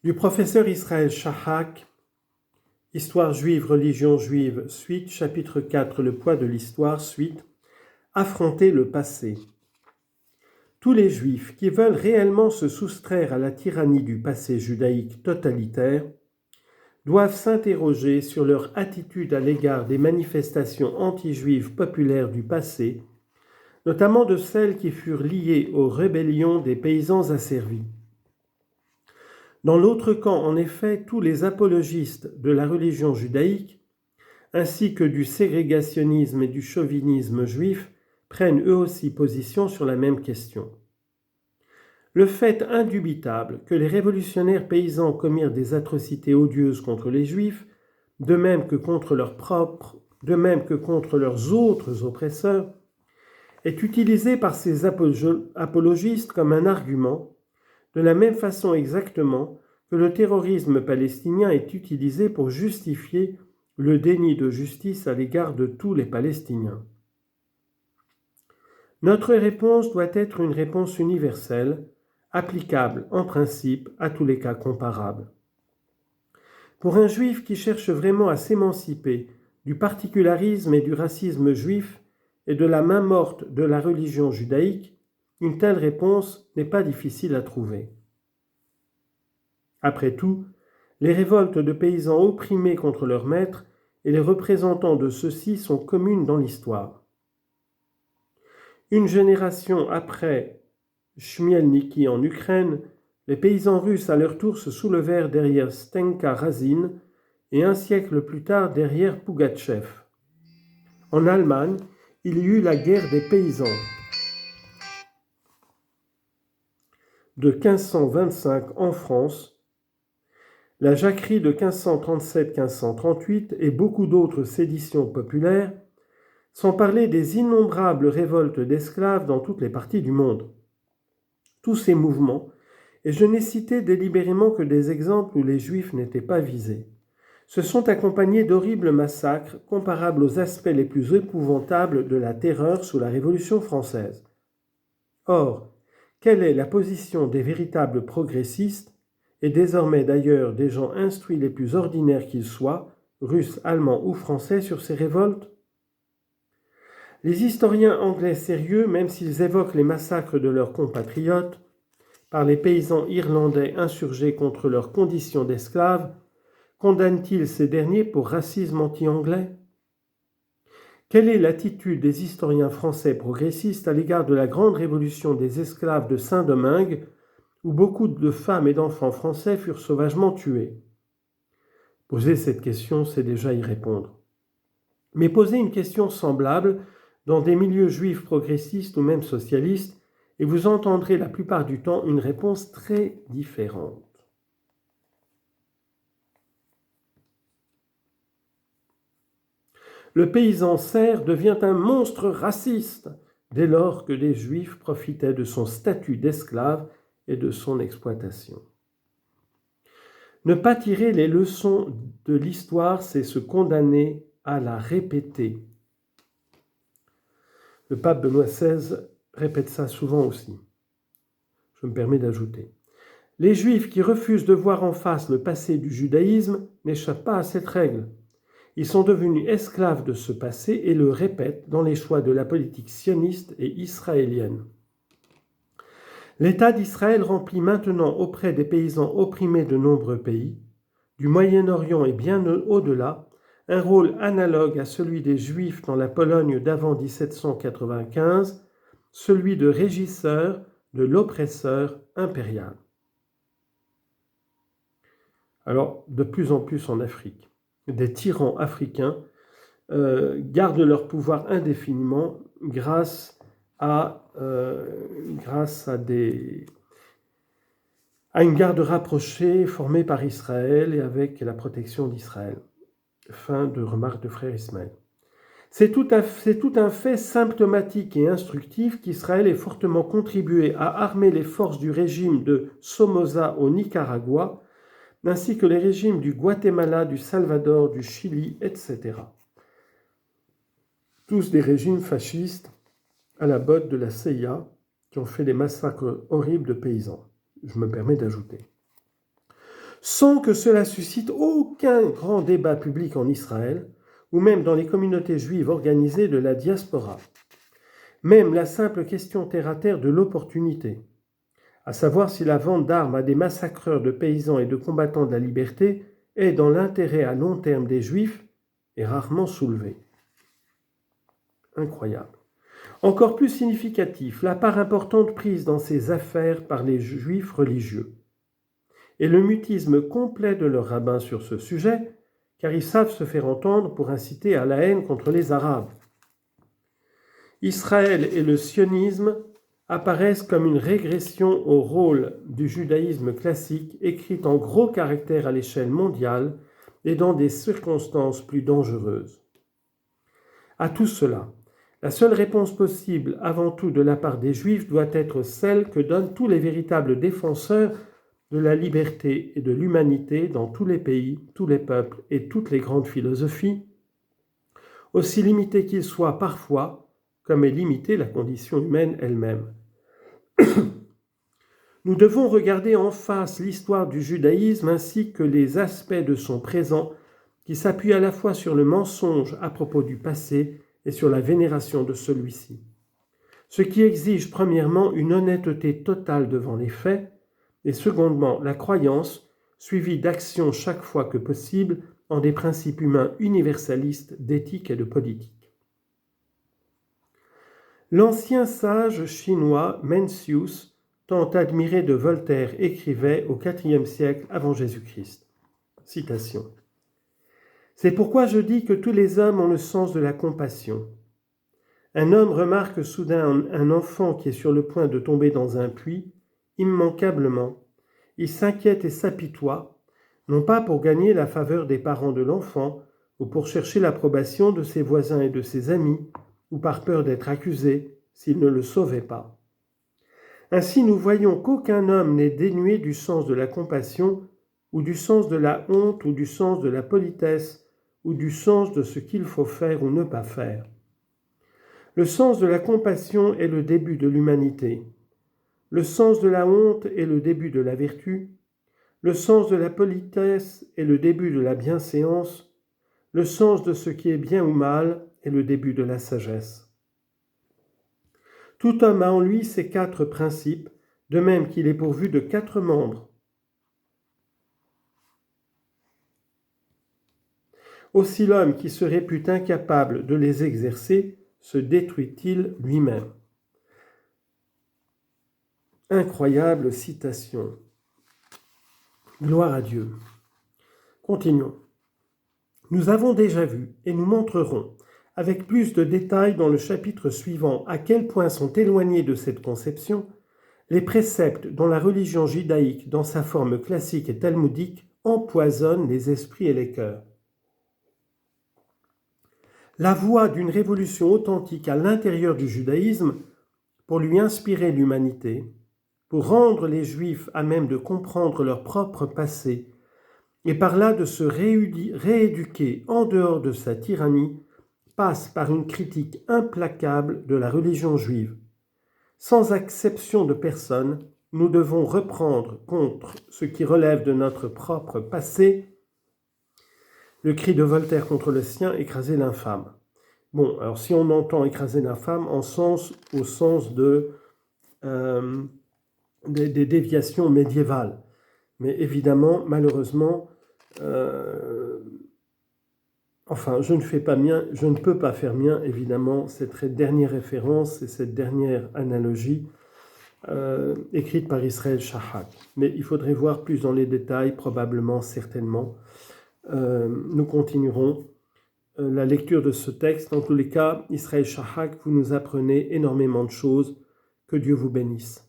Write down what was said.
Du professeur Israël Shahak, Histoire juive, religion juive, suite, chapitre 4, le poids de l'histoire, suite, affronter le passé. Tous les juifs qui veulent réellement se soustraire à la tyrannie du passé judaïque totalitaire doivent s'interroger sur leur attitude à l'égard des manifestations anti-juives populaires du passé, notamment de celles qui furent liées aux rébellions des paysans asservis. Dans l'autre camp, en effet, tous les apologistes de la religion judaïque, ainsi que du ségrégationnisme et du chauvinisme juif, prennent eux aussi position sur la même question. Le fait indubitable que les révolutionnaires paysans commirent des atrocités odieuses contre les juifs, de même que contre leurs autres oppresseurs, est utilisé par ces apologistes comme un argument, de la même façon exactement que le terrorisme palestinien est utilisé pour justifier le déni de justice à l'égard de tous les Palestiniens. Notre réponse doit être une réponse universelle, applicable en principe à tous les cas comparables. Pour un juif qui cherche vraiment à s'émanciper du particularisme et du racisme juif et de la main morte de la religion judaïque, une telle réponse n'est pas difficile à trouver. Après tout, les révoltes de paysans opprimés contre leurs maîtres et les représentants de ceux-ci sont communes dans l'histoire. Une génération après Chmielniki en Ukraine, les paysans russes à leur tour se soulevèrent derrière Stenka Razin et un siècle plus tard derrière Pougatchev. En Allemagne, il y eut la guerre des paysans de 1525 en France, la jacquerie de 1537-1538 et beaucoup d'autres séditions populaires, sans parler des innombrables révoltes d'esclaves dans toutes les parties du monde. Tous ces mouvements, et je n'ai cité délibérément que des exemples où les Juifs n'étaient pas visés, se sont accompagnés d'horribles massacres comparables aux aspects les plus épouvantables de la terreur sous la Révolution française. Or, quelle est la position des véritables progressistes, et désormais d'ailleurs des gens instruits les plus ordinaires qu'ils soient, russes, allemands ou français, sur ces révoltes ? Les historiens anglais sérieux, même s'ils évoquent les massacres de leurs compatriotes, par les paysans irlandais insurgés contre leurs conditions d'esclaves, condamnent-ils ces derniers pour racisme anti-anglais ? Quelle est l'attitude des historiens français progressistes à l'égard de la grande révolution des esclaves de Saint-Domingue, où beaucoup de femmes et d'enfants français furent sauvagement tués ? Poser cette question, c'est déjà y répondre. Mais poser une question semblable dans des milieux juifs progressistes ou même socialistes, et vous entendrez la plupart du temps une réponse très différente. Le paysan serf devient un monstre raciste dès lors que les Juifs profitaient de son statut d'esclave et de son exploitation. Ne pas tirer les leçons de l'histoire, c'est se condamner à la répéter. Le pape Benoît XVI répète ça souvent aussi. Je me permets d'ajouter. Les Juifs qui refusent de voir en face le passé du judaïsme n'échappent pas à cette règle. Ils sont devenus esclaves de ce passé et le répètent dans les choix de la politique sioniste et israélienne. L'État d'Israël remplit maintenant auprès des paysans opprimés de nombreux pays, du Moyen-Orient et bien au-delà, un rôle analogue à celui des Juifs dans la Pologne d'avant 1795, celui de régisseur de l'oppresseur impérial. Alors, de plus en plus en Afrique, des tyrans africains gardent leur pouvoir indéfiniment grâce à une garde rapprochée formée par Israël et avec la protection d'Israël. Fin de remarque de frère Ismaël. C'est tout un fait symptomatique et instructif qu'Israël ait fortement contribué à armer les forces du régime de Somoza au Nicaragua, ainsi que les régimes du Guatemala, du Salvador, du Chili, etc. Tous des régimes fascistes à la botte de la CIA qui ont fait des massacres horribles de paysans. Je me permets d'ajouter. sans que cela suscite aucun grand débat public en Israël, ou même dans les communautés juives organisées de la diaspora. Même la simple question terre-à-terre de l'opportunité, à savoir si la vente d'armes à des massacreurs de paysans et de combattants de la liberté est dans l'intérêt à long terme des Juifs, est rarement soulevée. Incroyable. Encore plus significatif, la part importante prise dans ces affaires par les Juifs religieux et le mutisme complet de leurs rabbins sur ce sujet, car ils savent se faire entendre pour inciter à la haine contre les Arabes. Israël et le sionisme apparaissent comme une régression au rôle du judaïsme classique, écrite en gros caractères à l'échelle mondiale et dans des circonstances plus dangereuses. À tout cela, la seule réponse possible, avant tout de la part des Juifs, doit être celle que donnent tous les véritables défenseurs de la liberté et de l'humanité dans tous les pays, tous les peuples et toutes les grandes philosophies, aussi limités qu'ils soient parfois, comme est limitée la condition humaine elle-même. Nous devons regarder en face l'histoire du judaïsme ainsi que les aspects de son présent qui s'appuient à la fois sur le mensonge à propos du passé et sur la vénération de celui-ci. Ce qui exige premièrement une honnêteté totale devant les faits et secondement la croyance suivie d'action chaque fois que possible en des principes humains universalistes d'éthique et de politique. L'ancien sage chinois Mencius, tant admiré de Voltaire, écrivait au IVe siècle avant Jésus-Christ. Citation. « C'est pourquoi je dis que tous les hommes ont le sens de la compassion. Un homme remarque soudain un enfant qui est sur le point de tomber dans un puits, immanquablement. Il s'inquiète et s'apitoie, non pas pour gagner la faveur des parents de l'enfant, ou pour chercher l'approbation de ses voisins et de ses amis, ou par peur d'être accusé s'il ne le sauvait pas. Ainsi, nous voyons qu'aucun homme n'est dénué du sens de la compassion, ou du sens de la honte, ou du sens de la politesse, ou du sens de ce qu'il faut faire ou ne pas faire. Le sens de la compassion est le début de l'humanité. Le sens de la honte est le début de la vertu. Le sens de la politesse est le début de la bienséance. Le sens de ce qui est bien ou mal est le début de la sagesse. Tout homme a en lui ces 4 principes, de même qu'il est pourvu de 4 membres. Aussi l'homme qui se répute incapable de les exercer se détruit-il lui-même. Incroyable citation. Gloire à Dieu. Continuons. Nous avons déjà vu, et nous montrerons, avec plus de détails dans le chapitre suivant, à quel point sont éloignés de cette conception les préceptes dont la religion judaïque, dans sa forme classique et talmudique, empoisonne les esprits et les cœurs. La voie d'une révolution authentique à l'intérieur du judaïsme, pour lui inspirer l'humanité, pour rendre les Juifs à même de comprendre leur propre passé, et par là de se rééduquer en dehors de sa tyrannie, passe par une critique implacable de la religion juive. Sans exception de personne, nous devons reprendre contre ce qui relève de notre propre passé, le cri de Voltaire contre le sien, écraser l'infâme. Bon, alors si on entend écraser l'infâme au sens des déviations médiévales, mais évidemment, malheureusement, je ne peux pas faire mien, évidemment, cette dernière référence et cette dernière analogie écrite par Israël Shahak. Mais il faudrait voir plus dans les détails, probablement, certainement. Nous continuerons la lecture de ce texte. En tous les cas, Israël Shahak, vous nous apprenez énormément de choses. Que Dieu vous bénisse.